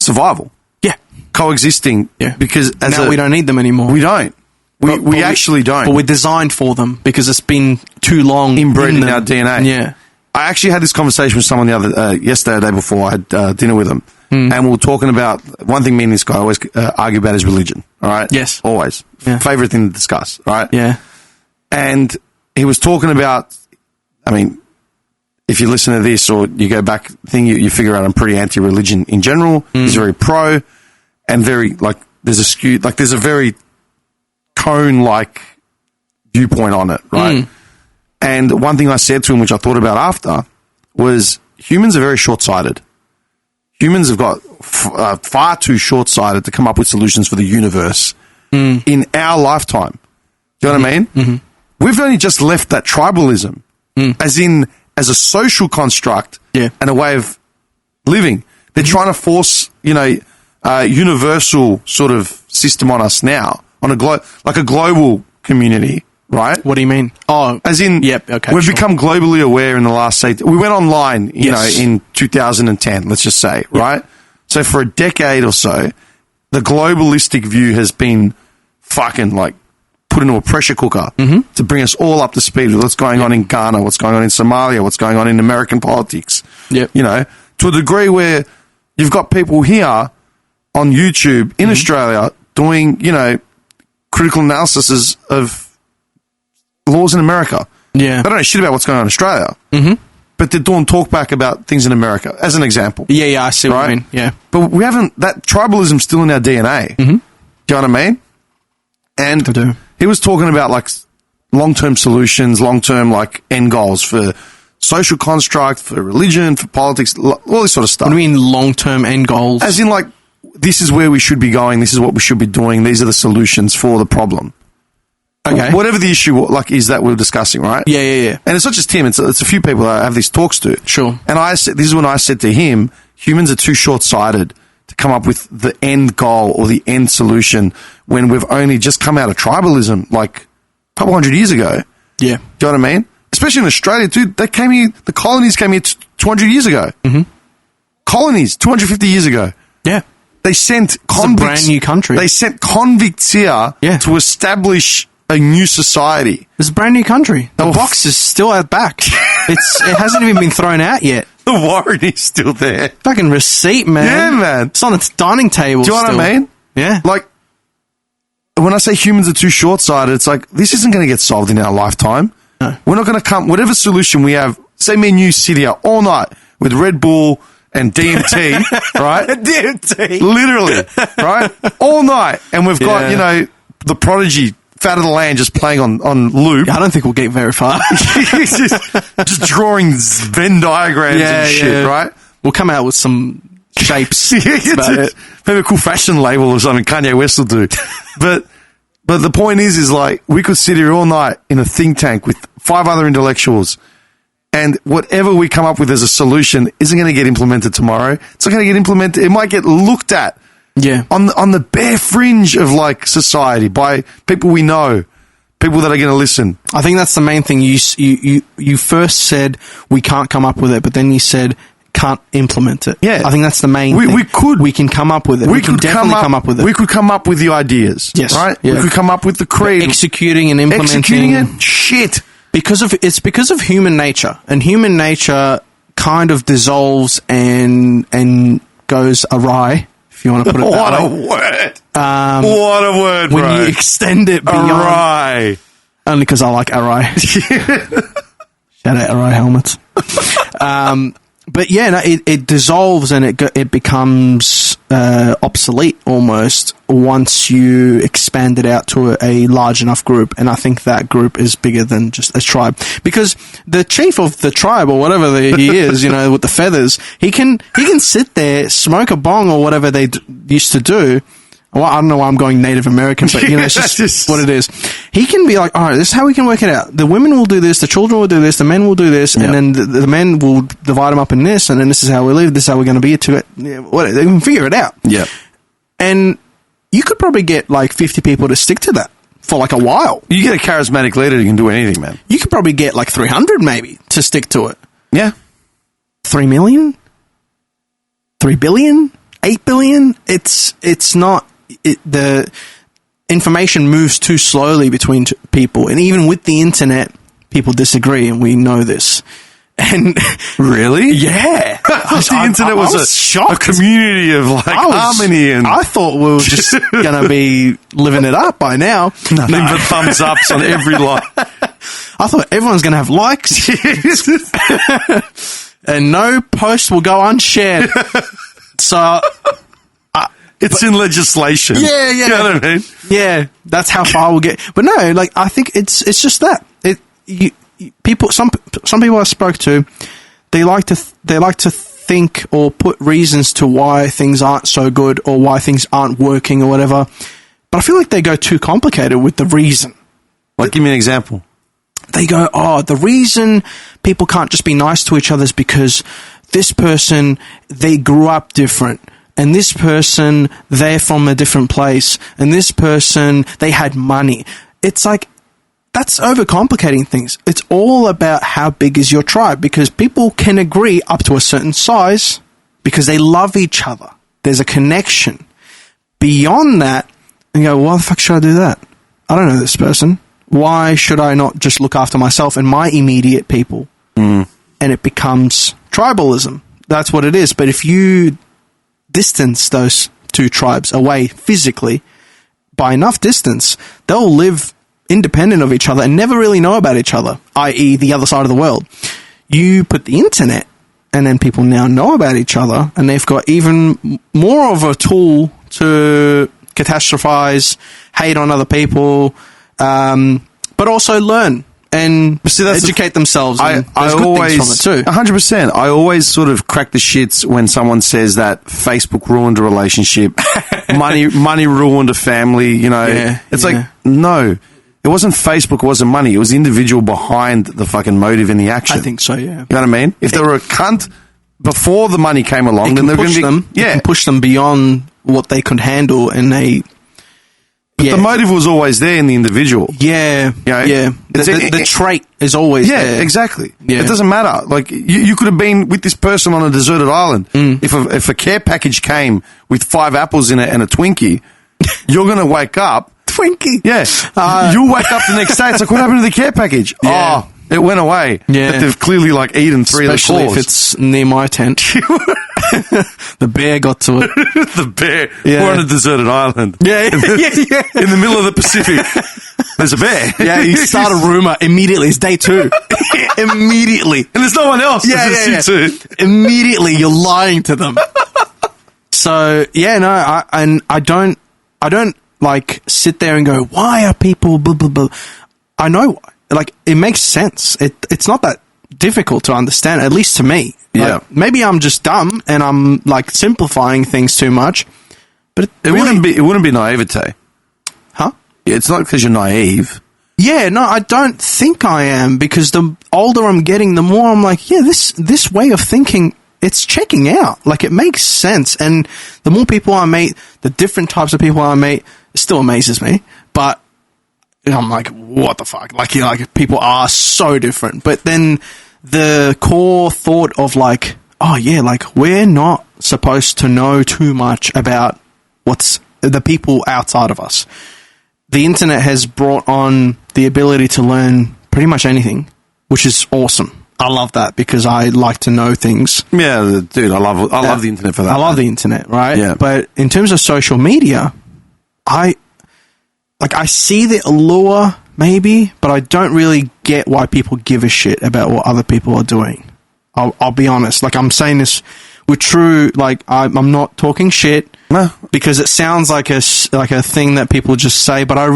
Survival. Yeah. Coexisting. Yeah. Because we don't need them anymore. We don't. We actually don't. But we're designed for them because it's been too long inbred in our DNA. Yeah. I actually had this conversation with someone yesterday, the day before. I had dinner with them. And we were talking about, one thing me and this guy always argue about is religion. All right? Yes. Always. Yeah. Favorite thing to discuss. All right? Yeah. And he was talking about, if you listen to this or you go back, you figure out I'm pretty anti-religion in general. He's very pro and very, there's a very cone-like viewpoint on it, right? And one thing I said to him, which I thought about after, was humans are very short-sighted. Humans have got far too short-sighted to come up with solutions for the universe in our lifetime. Do you know what I mean? Mm-hmm. We've only just left that tribalism, as a social construct and a way of living. They're trying to force, a universal sort of system on us now, on a global community, right? What do you mean? Oh, as in, we've become globally aware in the last, we went online, in 2010, let's just say, right? So for a decade or so, the globalistic view has been fucking put into a pressure cooker to bring us all up to speed with what's going on in Ghana, what's going on in Somalia, what's going on in American politics. Yep. To a degree where you've got people here on YouTube in Australia doing, critical analysis of laws in America. Yeah. They don't know shit about what's going on in Australia. But they're doing talkback about things in America, as an example. Yeah, I see what you mean. Yeah. But we haven't, that tribalism's still in our DNA. Do you know what I mean? And I do. He was talking about long-term solutions, long-term end goals for social construct, for religion, for politics, all this sort of stuff. What do you mean long-term end goals? As in this is where we should be going, this is what we should be doing, these are the solutions for the problem. Okay. Whatever the issue is that we're discussing, right? Yeah. And it's not just him, it's a few people that I have these talks to. Sure. And this is when I said to him, humans are too short-sighted to come up with the end goal or the end solution when we've only just come out of tribalism a couple hundred years ago. Yeah. Do you know what I mean? Especially in Australia, dude, they came here, the colonies came here 200 years ago. Colonies, 250 years ago. Yeah. They sent convicts. It's a brand new country. They sent convicts here to establish a new society. It's a brand new country. The box is still out back. It hasn't even been thrown out yet. The warrant is still there. Fucking receipt, man. Yeah, man. It's on its dining table. Do you know what I mean? Yeah. Like, when I say humans are too short-sighted, it's like, this isn't going to get solved in our lifetime. No. We're not going to come, whatever solution we have, say me and you sit here all night with Red Bull and DMT, right? DMT. Literally, right? All night. And we've got, the Prodigy, Fat of the Land just playing on loop. I don't think we'll get very far. just drawing Venn diagrams and shit, right? We'll come out with some shapes. Maybe a cool fashion label or something Kanye West will do. But the point is like, we could sit here all night in a think tank with 5 other intellectuals, and whatever we come up with as a solution isn't going to get implemented tomorrow. It's not going to get implemented. It might get looked at on the bare fringe of like society by people we know, people that are going to listen. I think that's the main thing. You first said we can't come up with it, but then you said can't implement it. Yeah. I think that's the main thing. We can come up with it. We can definitely come up with it. We could come up with the ideas. Yes. Right? Yeah. We could come up with the creed. But executing and implementing. it? Shit. It's because of human nature. And human nature kind of dissolves and goes awry, if you want to put it that way. What a word, bro. When you extend it beyond. Awry. Only because I like awry. Shout out awry helmets. But yeah, no, it dissolves and it becomes obsolete almost once you expand it out to a large enough group. And I think that group is bigger than just a tribe, because the chief of the tribe or whatever he is, with the feathers, he can sit there, smoke a bong or whatever they used to do. Well, I don't know why I'm going Native American, but it's just what it is. He can be like, all right, this is how we can work it out. The women will do this, the children will do this, the men will do this, and then the men will divide them up in this, and then this is how we live, this is how we're going to be to it. Yeah, they can figure it out. Yeah. And you could probably get like 50 people to stick to that for like a while. You get a charismatic leader who can do anything, man. You could probably get like 300 maybe to stick to it. Yeah. 3 million? 3 billion? 8 billion? It's not... the information moves too slowly between people, and even with the internet, people disagree, and we know this. And really, yeah, the internet was shocked. A community of like harmony, and I thought we were just gonna be living it up by now. Nothing but thumbs ups on every line. I thought everyone's gonna have likes, and no post will go unshared. So. It's in legislation. Yeah. You know what I mean? Yeah, that's how far we'll get. But no, like, I think it's just that. Some people I spoke to, they like to think or put reasons to why things aren't so good or why things aren't working or whatever. But I feel like they go too complicated with the reason. Like, give me an example. They go, the reason people can't just be nice to each other is because this person, they grew up different. And this person, they're from a different place. And this person, they had money. It's like, that's overcomplicating things. It's all about how big is your tribe, because people can agree up to a certain size because they love each other. There's a connection. Beyond that, and you go, why the fuck should I do that? I don't know this person. Why should I not just look after myself and my immediate people? And it becomes tribalism. That's what it is. But if you distance those two tribes away physically by enough distance, they'll live independent of each other and never really know about each other, i.e. the other side of the world. You put the internet, and then people now know about each other, and they've got even more of a tool to catastrophize, hate on other people, but also learn and educate themselves. I always, things from it too. 100%. I always sort of crack the shits when someone says that Facebook ruined a relationship, money ruined a family. It's like, no, it wasn't Facebook, it wasn't money. It was the individual behind the fucking motive and the action. I think so. Yeah. You know what I mean? If they were a cunt before the money came along, then they're going to be, can push them beyond what they could handle, and they. But the motive was always there in the individual. Yeah, The trait is always there. Yeah, exactly. Yeah. It doesn't matter. Like, you could have been with this person on a deserted island. If a care package came with 5 apples in it and a Twinkie, you're going to wake up. Twinkie? Yeah. You'll wake up the next day. It's like, what happened to the care package? Yeah. It went away. Yeah. But they've clearly like eaten three Especially of the if claws. it's near my tent. The bear got to it. The bear. Yeah. We're on a deserted island. Yeah. In the middle of the Pacific. There's a bear. Yeah, you start a rumor immediately. It's day 2. Immediately. And there's no one else. Yeah. Immediately, you're lying to them. So, yeah, no, I don't like sit there and go, why are people blah, blah, blah. I know why. Like, it makes sense. It's not that difficult to understand, at least to me. Yeah. Like, maybe I'm just dumb and I'm like simplifying things too much. But It wouldn't be naivete. Huh? Yeah, it's not because you're naive. Yeah, no, I don't think I am, because the older I'm getting, the more I'm like, yeah, this way of thinking, it's checking out. Like, it makes sense. And the more people I meet, the different types of people I meet, it still amazes me. But I'm like, what the fuck? Like, you know, like, people are so different. But then the core thought of like, oh yeah, like, we're not supposed to know too much about what's the people outside of us. The internet has brought on the ability to learn pretty much anything, which is awesome. I love that, because I like to know things. Yeah, dude, I love the internet for that. I love the internet, right? Yeah. But in terms of social media, I see the allure, maybe, but I don't really get why people give a shit about what other people are doing. I'll be honest. Like, I'm saying this with true, like, I'm not talking shit. No. Because it sounds like a thing that people just say, but I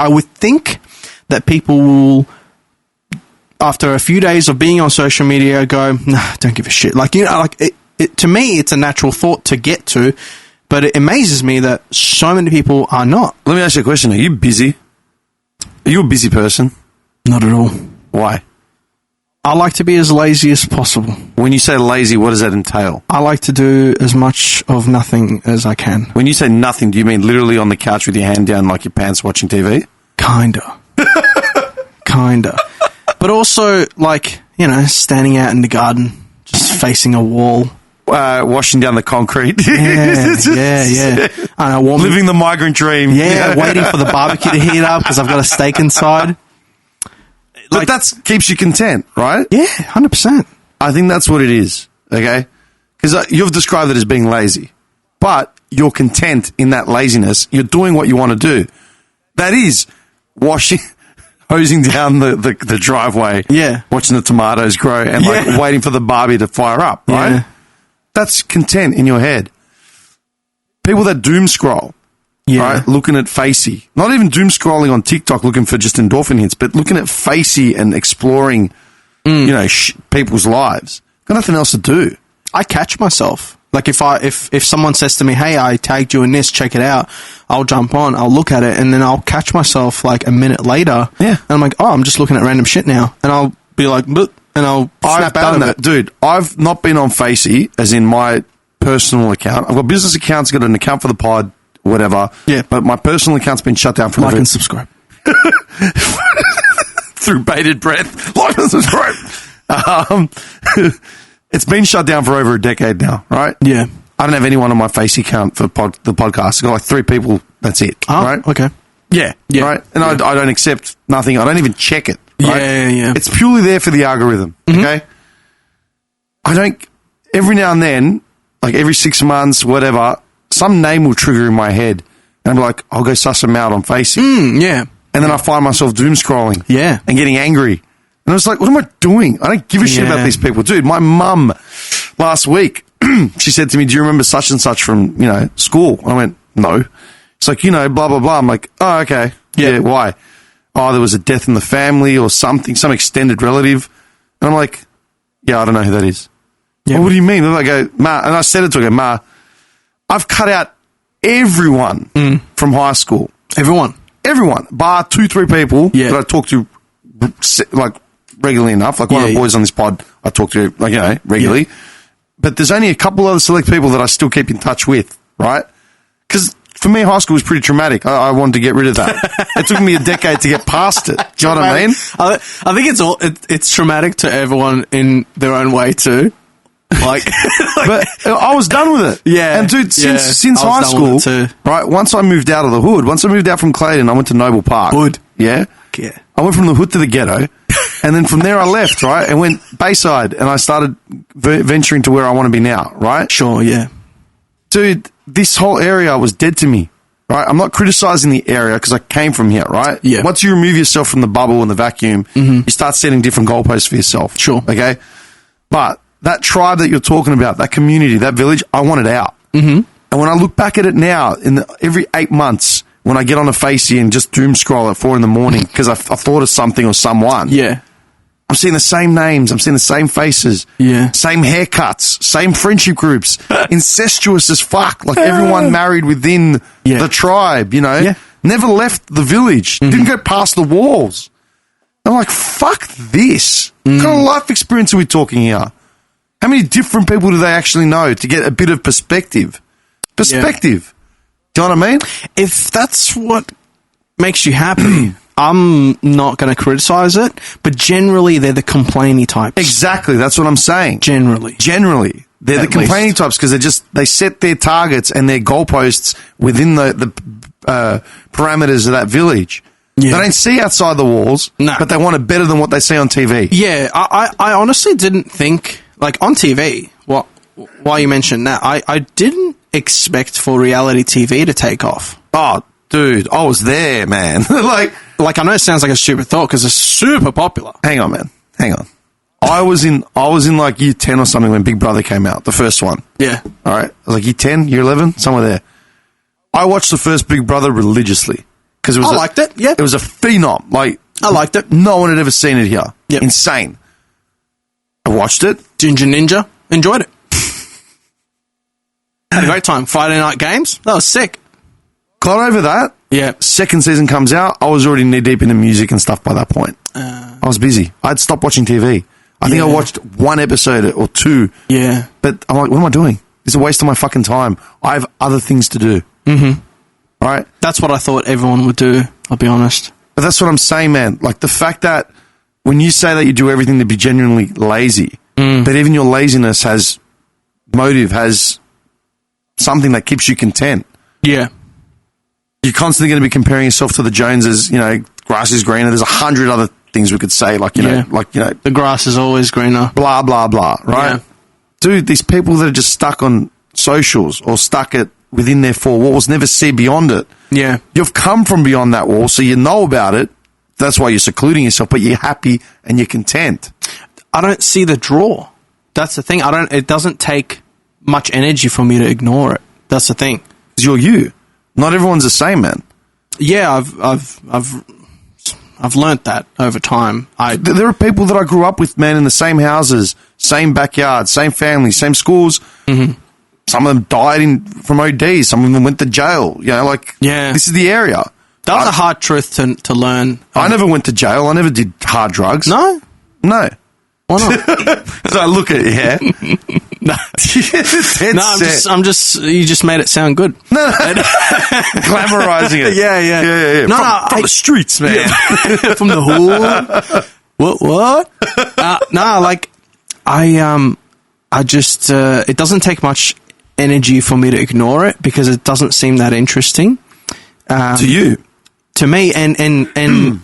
would think that people will, after a few days of being on social media, go, nah, don't give a shit. Like, you know, like, it to me, it's a natural thought to get to, but it amazes me that so many people are not. Let me ask you a question. Are you busy? Are you a busy person? Not at all. Why? I like to be as lazy as possible. When you say lazy, what does that entail? I like to do as much of nothing as I can. When you say nothing, do you mean literally on the couch with your hand down like your pants watching TV? Kinda. But also, like, you know, standing out in the garden, just facing a wall. Washing down the concrete. Yeah. And Living the migrant dream. Yeah, waiting for the barbecue to heat up because I've got a steak inside. But that keeps you content, right? Yeah, 100%. I think that's what it is, okay? Because you've described it as being lazy, but you're content in that laziness. You're doing what you want to do. That is hosing down the driveway, watching the tomatoes grow, and like waiting for the barbie to fire up, right? Yeah. That's content in your head. People that doom scroll, right? Looking at Facey, not even doom scrolling on TikTok looking for just endorphin hits, but looking at Facey and exploring, you know, people's lives. Got nothing else to do. I catch myself. Like, if someone says to me, hey, I tagged you in this, check it out, I'll jump on, I'll look at it, and then I'll catch myself like a minute later. Yeah. And I'm like, oh, I'm just looking at random shit now. And I'll be like, and I'll snap out of it. Dude, I've not been on Facey, as in my personal account. I've got business accounts, got an account for the pod, whatever. Yeah. But my personal account's been shut down for like and subscribe. Through bated breath. Like and subscribe. It's been shut down for over a decade now, right? Yeah. I don't have anyone on my Facey account for the podcast. I've got like 3 people. That's it. Oh, right? Okay. Yeah. Right? And I don't accept nothing. I don't even check it. Right? Yeah. It's purely there for the algorithm. Okay. Every now and then, like every 6 months, whatever, some name will trigger in my head. And I'm like, I'll go suss them out on Facey. Yeah. And then I find myself doom scrolling. Yeah. And getting angry. And I was like, what am I doing? I don't give a shit about these people. Dude, my mum last week, she said to me, do you remember such and such from, you know, school? I went, no. It's like, you know, blah, blah, blah. I'm like, oh, okay. Yeah, why? Oh, there was a death in the family or something, some extended relative. And I'm like, yeah, I don't know who that is. Yeah. Well, what do you mean? And I go, Ma, and I said it to her, Ma, I've cut out everyone from high school. Everyone, bar 2-3 people that I talk to, like, regularly enough. Like, one of the boys on this pod I talk to, like, you know, regularly. Yeah. But there's only a couple other select people that I still keep in touch with, right? Because for me, high school was pretty traumatic. I wanted to get rid of that. It took me a decade to get past it. Do you know what I mean? I think it's traumatic to everyone in their own way too. Like, but I was done with it. Yeah. And dude, since high school, right? Once I moved out of the hood, once I moved out from Clayton, I went to Noble Park. Hood. Yeah. Yeah. I went from the hood to the ghetto, and then from there I left, right, and went Bayside, and I started venturing to where I want to be now, right? Sure, yeah. Dude, this whole area was dead to me, right? I'm not criticizing the area because I came from here, right? Yeah. Once you remove yourself from the bubble and the vacuum, you start setting different goalposts for yourself. Sure. Okay? But that tribe that you're talking about, that community, that village, I want it out. Mm-hmm. And when I look back at it now, every 8 months, when I get on a Facey and just doom scroll at 4 a.m. because I thought of something or someone. Yeah. I'm seeing the same names. I'm seeing the same faces. Yeah. Same haircuts. Same friendship groups. Incestuous as fuck. Like everyone married within the tribe, you know. Yeah. Never left the village. Didn't go past the walls. I'm like, fuck this. What kind of life experience are we talking here? How many different people do they actually know to get a bit of perspective? Perspective. Do you know what I mean? If that's what makes you happy, I'm not going to criticize it, but generally they're the complainy types. Exactly. That's what I'm saying. Generally. They're the complaining types because they set their targets and their goalposts within the parameters of that village. Yeah. They don't see outside the walls, but they want it better than what they see on TV. Yeah, I honestly didn't think, like on TV, while you mentioned that, I didn't expect for reality TV to take off. Oh, dude, I was there, man. Like I know it sounds like a stupid thought because it's super popular. Hang on, man. Hang on. I was in like year 10 or something when Big Brother came out, the first one. Yeah. All right. I was like year 10, year 11, somewhere there. I watched the first Big Brother religiously because I liked it. Yeah. It was a phenom. Like I liked it. No one had ever seen it here. Yep. Insane. I watched it. Ginger Ninja. Enjoyed it. Had a great time. Friday night games. That was sick. Got over that. Yeah. Second season comes out. I was already knee deep into music and stuff by that point. I was busy. I'd stopped watching TV. I think I watched one episode or two. Yeah. But I'm like, what am I doing? It's a waste of my fucking time. I have other things to do. Mm-hmm. All right? That's what I thought everyone would do, I'll be honest. But that's what I'm saying, man. Like the fact that when you say that you do everything to be genuinely lazy, but even your laziness has motive, has something that keeps you content. Yeah. You're constantly going to be comparing yourself to the Joneses, you know, grass is greener. There's 100 other things we could say, like, you know, the grass is always greener. Blah, blah, blah, right? Yeah. Dude, these people that are just stuck on socials or stuck within their four walls never see beyond it. Yeah. You've come from beyond that wall, so you know about it. That's why you're secluding yourself, but you're happy and you're content. I don't see the draw. That's the thing. It doesn't take much energy for me to ignore it. That's the thing. 'Cause you're you. Not everyone's the same, man. Yeah, I've learnt that over time. There are people that I grew up with, man, in the same houses, same backyard, same families, same schools. Mm-hmm. Some of them died from OD. Some of them went to jail. You know, like, this is the area. That was a hard truth to learn. I never went to jail. I never did hard drugs. No? No. Why not? So I look at it, yeah. No, I'm just. You just made it sound good. No, glamorizing it. Yeah. No, from the streets, man. Yeah. From the hood. What? No, like I just. It doesn't take much energy for me to ignore it because it doesn't seem that interesting to you, to me, and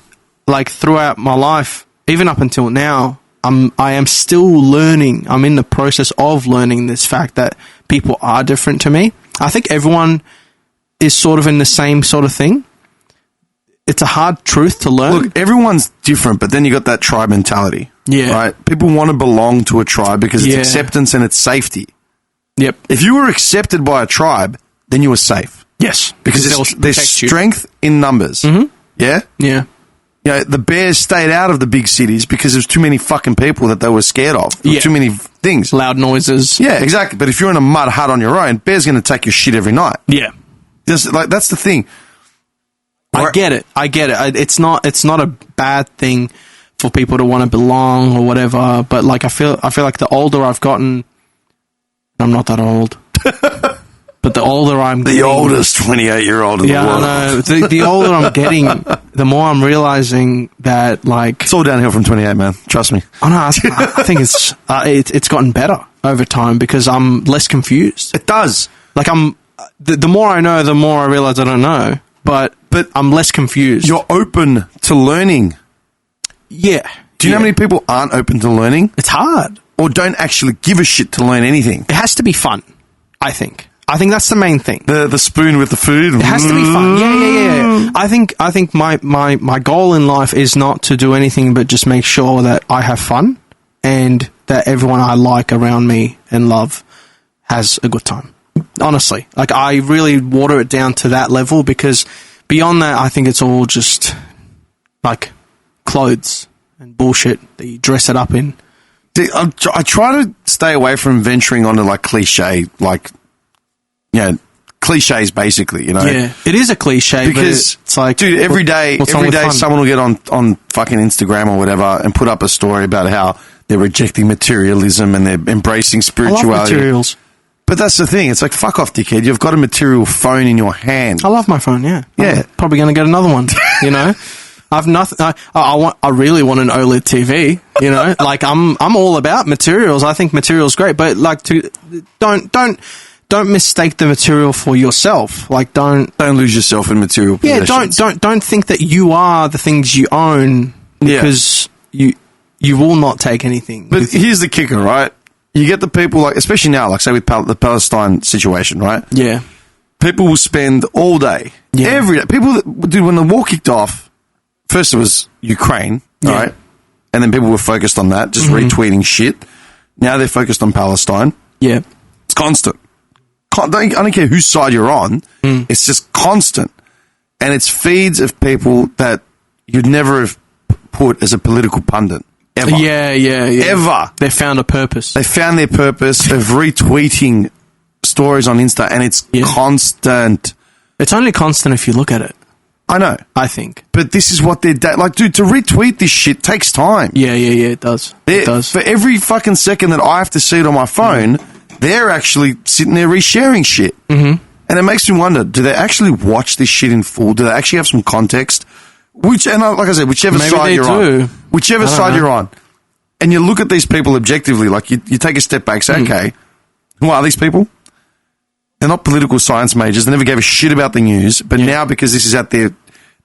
like throughout my life, even up until now. I am still learning. I'm in the process of learning this fact that people are different to me. I think everyone is sort of in the same sort of thing. It's a hard truth to learn. Look, everyone's different, but then you got that tribe mentality. Yeah. Right? People want to belong to a tribe because it's acceptance and it's safety. Yep. If you were accepted by a tribe, then you were safe. Yes. Because there's strength in numbers. Mm-hmm. Yeah? Yeah. You know, the bears stayed out of the big cities because there's too many fucking people that they were scared of. Too many things. Loud noises. Yeah, exactly. But if you're in a mud hut on your own, bear's going to take your shit every night. Yeah. That's the thing. I get it. It's not a bad thing for people to want to belong or whatever, but like I feel like the older I've gotten, I'm not that old. But the older I'm getting... The oldest 28-year-old in the world. Yeah, I know. The older I'm getting, the more I'm realizing that, like... It's all downhill from 28, man. Trust me. Oh, no, I think it's gotten better over time because I'm less confused. It does. Like, the more I know, the more I realize I don't know. But I'm less confused. You're open to learning Yeah. Do you know how many people aren't open to learning? It's hard. Or don't actually give a shit to learn anything? It has to be fun, I think. I think that's the main thing. The spoon with the food? It has to be fun. Yeah. I think my goal in life is not to do anything but just make sure that I have fun and that everyone I like around me and love has a good time. Honestly. Like, I really water it down to that level because beyond that, I think it's all just, like, clothes and bullshit that you dress it up in. I try to stay away from venturing onto, like, cliche, like, cliches, basically, you know? Yeah, it is a cliche, because but it's like... Dude, every day someone will get on fucking Instagram or whatever and put up a story about how they're rejecting materialism and they're embracing spirituality. I love materials. But that's the thing. It's like, fuck off, dickhead. You've got a material phone in your hand. I love my phone, yeah. Yeah. I'm probably going to get another one, you know? I've nothing. I really want an OLED TV. You know, like I'm all about materials. I think materials great, but like don't mistake the material for yourself. Like don't lose yourself in material possessions. Don't think that you are the things you own because you will not take anything. But here's the kicker, right? You get the people like, especially now, like say with the Palestine situation, right? Yeah. People will spend all day, every day. People that, dude, when the war kicked off. First it was Ukraine, right? And then people were focused on that, just retweeting shit. Now they're focused on Palestine. Yeah. It's constant. I don't care whose side you're on. It's just constant. And it's feeds of people that you'd never have put as a political pundit. Ever. Yeah. Ever. They found a purpose. They found their purpose of retweeting stories on Insta, and it's constant. It's only constant if you look at it. I know. I think. But this is what they're... like, dude, to retweet this shit takes time. Yeah, it does. It does. For every fucking second that I have to see it on my phone, they're actually sitting there resharing shit. Mm-hmm. And it makes me wonder, do they actually watch this shit in full? Do they actually have some context? Like I said, whichever side you're on. Whichever side you're on. And you look at these people objectively, like you take a step back, say, okay, who are these people? They're not political science majors. They never gave a shit about the news. But now, because this is out there,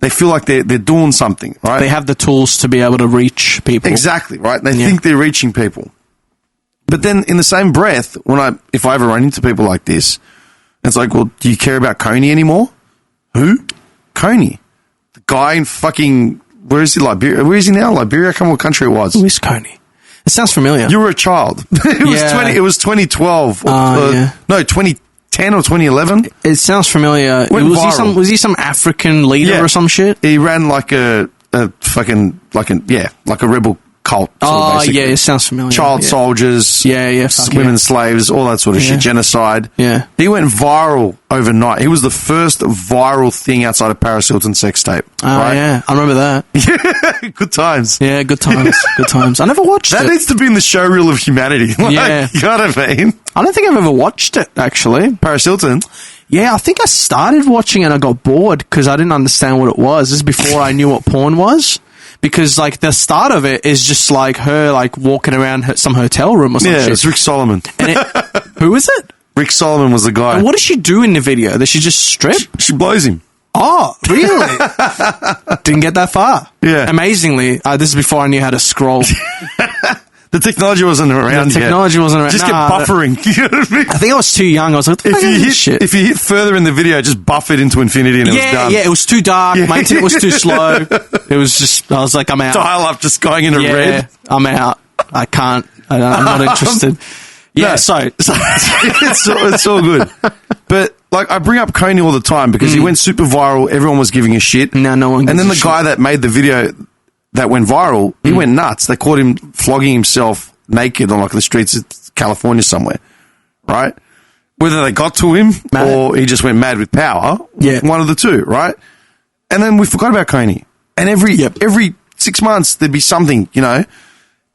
they feel like they're doing something, right? They have the tools to be able to reach people. Exactly, right? They think they're reaching people. But then, in the same breath, if I ever run into people like this, it's like, well, do you care about Coney anymore? Who? Coney. The guy in fucking... Where is he? Liberia? Where is he now? Liberia? I can't remember what country it was. Who is Coney? It sounds familiar. You were a child. It was 2012. No, 2010 or 2011. It sounds familiar. Was he some African leader or some shit? He ran like a rebel cult. It sounds familiar. Child soldiers, women slaves, all that sort of shit, genocide. Yeah. He went viral overnight. He was the first viral thing outside of Paris Hilton's sex tape. Oh, right? yeah. I remember that. Yeah, good times. Yeah, good times. Good times. I never watched it. That needs to be in the showreel of humanity. You know what I mean? I don't think I've ever watched it, actually. Paris Hilton? Yeah, I think I started watching it and I got bored because I didn't understand what it was. This is before I knew what porn was. Because, like, the start of it is just, like, her, like, walking around some hotel room or something. Yeah, it's Rick Solomon. Who is it? Rick Solomon was the guy. And what does she do in the video? Does she just strip? She blows him. Oh, really? Didn't get that far. Yeah. Amazingly, this is before I knew how to scroll. The technology wasn't around yet. Just get buffering. You know what I mean? I think I was too young. I was like, if you hit further in the video, just buff it into infinity and it was done. Yeah, it was too dark. My internet was too slow. It was just, I was like, I'm out. Dial up just going into red. I'm out. I can't. I'm not interested. Yeah, no. so it's all good. But like I bring up Coney all the time because he went super viral. Everyone was giving a shit. Now no one gives And then a the guy that made the video that went viral, he went nuts. They caught him flogging himself naked on like the streets of California somewhere, right? Whether they got to him or he just went mad with power, one of the two, right? And then we forgot about Coney. And every 6 months there'd be something, you know?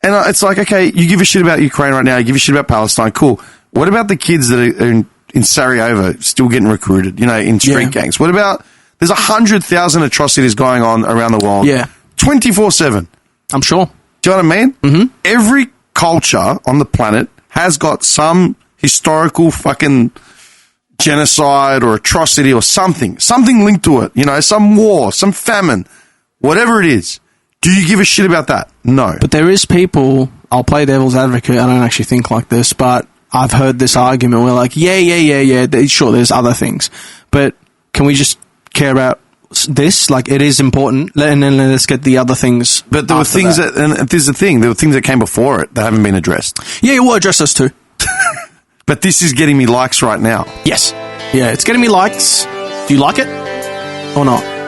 And it's like, okay, you give a shit about Ukraine right now, you give a shit about Palestine, cool. What about the kids that are in Sarajevo still getting recruited, you know, in street gangs? What about, there's 100,000 atrocities going on around the world. Yeah. 24/7. I'm sure. Do you know what I mean? Mm-hmm. Every culture on the planet has got some historical fucking genocide or atrocity or something linked to it. You know, some war, some famine, whatever it is. Do you give a shit about that? No. But there is people, I'll play devil's advocate, I don't actually think like this, but I've heard this argument where like, sure, there's other things. But can we just care about this? Like, it is important, and then let's get the other things. But there were things that, and this is the thing, there were things that came before it that haven't been addressed. Yeah, we'll address those too. But this is getting me likes right now. Yes. Yeah, it's getting me likes. Do you like it or not?